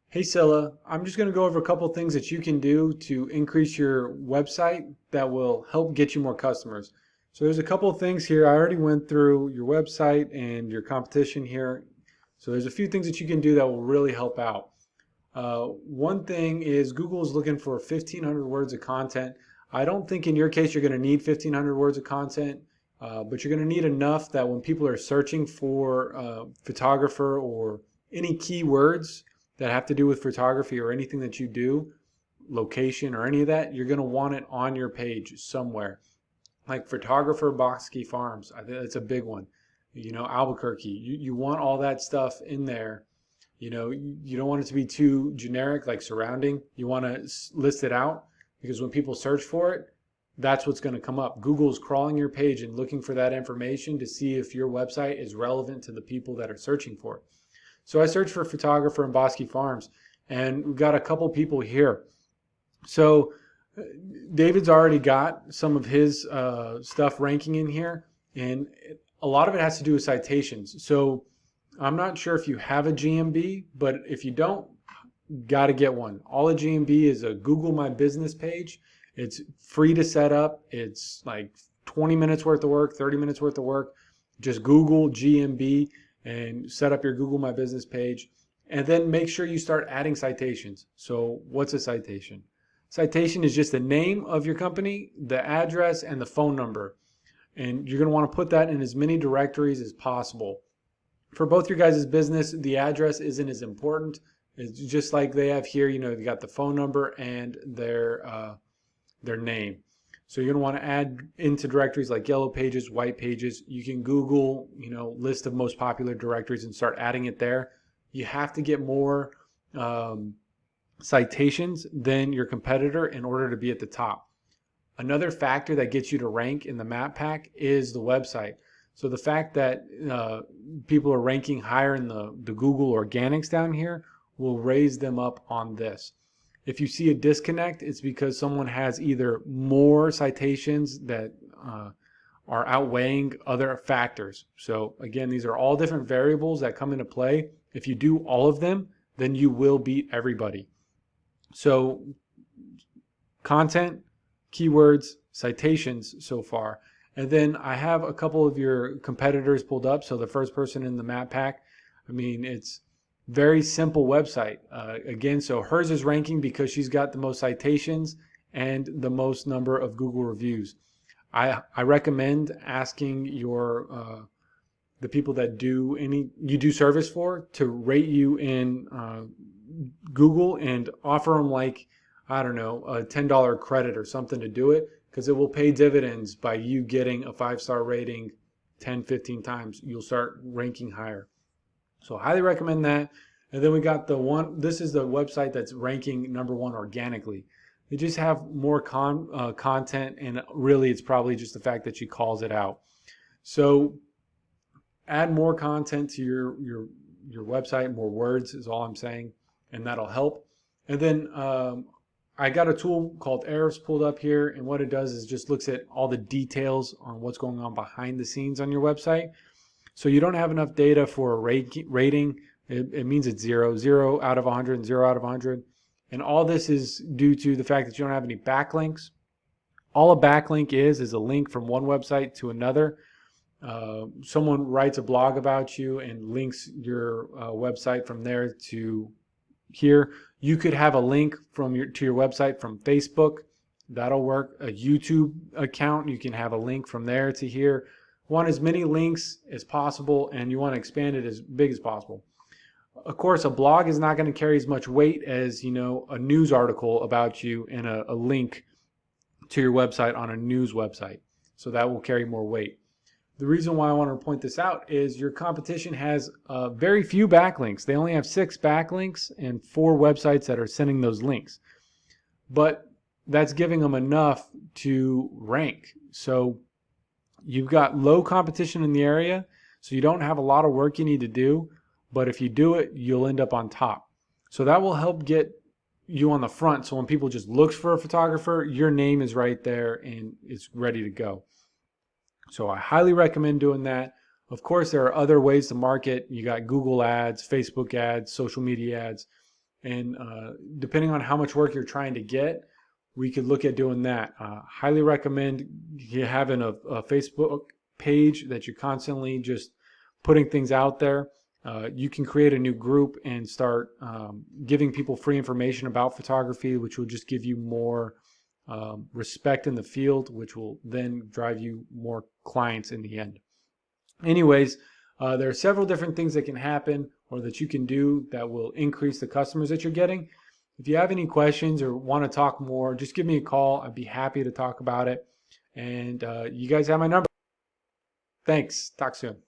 Hey Cilla, I'm just going to go over a couple things that you can do to increase your website that will help get you more customers. So there's a couple of things here. I already went through your website and your competition here. So there's a few things that you can do that will really help out. One thing is Google is looking for 1,500 words of content. I don't think in your case you're going to need 1,500 words of content, but you're going to need enough that when people are searching for photographer or any keywords that have to do with photography or anything that you do, location or any of that, you're going to want it on your page somewhere. Like photographer Bosky Farms, I think that's a big one. Albuquerque, you want all that stuff in there. You don't want it to be too generic, like surrounding. You want to list it out because when people search for it, that's what's going to come up. Google's crawling your page and looking for that information to see if your website is relevant to the people that are searching for it. So I searched for photographer in Bosky Farms, and we've got a couple people here. So David's already got some of his stuff ranking in here, and a lot of it has to do with citations. So I'm not sure if you have a GMB, but if you don't, got to get one. All a GMB is a Google My Business page. It's free to set up. It's like 20 minutes worth of work, 30 minutes worth of work. Just Google GMB and set up your Google My Business page. And then make sure you start adding citations. So what's a citation? Citation is just the name of your company, the address, and the phone number. And you're going to want to put that in as many directories as possible. For both your guys' business, the address isn't as important. It's just like they have here, you got the phone number and their name. So you're going to want to add into directories like Yellow Pages, White Pages. You can Google, list of most popular directories and start adding it there. You have to get more citations than your competitor in order to be at the top. Another factor that gets you to rank in the map pack is the website. So the fact that people are ranking higher in the Google organics down here will raise them up on this. If you see a disconnect, it's because someone has either more citations that are outweighing other factors. So again, these are all different variables that come into play. If you do all of them, then you will beat everybody. So content, keywords, citations so far. And then I have a couple of your competitors pulled up. So the first person in the map pack, it's very simple website. Again, so hers is ranking because she's got the most citations and the most number of Google reviews. I recommend asking the people that you do service for to rate you in Google and offer them like, I don't know, a $10 credit or something to do it, because it will pay dividends by you getting a 5-star rating 10, 15 times. You'll start ranking higher. So highly recommend that. And then we got this is the website that's ranking #1 organically. They just have more content, and really it's probably just the fact that she calls it out. So add more content to your website, more words is all I'm saying, and that'll help. And then I got a tool called Ahrefs pulled up here, and what it does is just looks at all the details on what's going on behind the scenes on your website. So you don't have enough data for a rating. It means it's 0 out of 100, and 0 out of 100. And all this is due to the fact that you don't have any backlinks. All a backlink is a link from one website to another. Someone writes a blog about you and links your website from there to here. You could have a link to your website from Facebook. That'll work. A YouTube account, you can have a link from there to here. Want as many links as possible, and you want to expand it as big as possible. Of course, a blog is not going to carry as much weight as a news article about you and a link to your website on a news website. So that will carry more weight. The reason why I want to point this out is your competition has very few backlinks. They only have 6 backlinks and 4 websites that are sending those links. But that's giving them enough to rank. So you've got low competition in the area, so you don't have a lot of work you need to do. But if you do it, you'll end up on top. So that will help get you on the front. So when people just look for a photographer, your name is right there and it's ready to go. So I highly recommend doing that. Of course, there are other ways to market. You got Google ads, Facebook ads, social media ads. And depending on how much work you're trying to get, we could look at doing that. Highly recommend you having a Facebook page that you're constantly just putting things out there. You can create a new group and start giving people free information about photography, which will just give you more respect in the field, which will then drive you more clients in the end. Anyways, there are several different things that can happen or that you can do that will increase the customers that you're getting. If you have any questions or want to talk more, just give me a call. I'd be happy to talk about it. And you guys have my number. Thanks. Talk soon.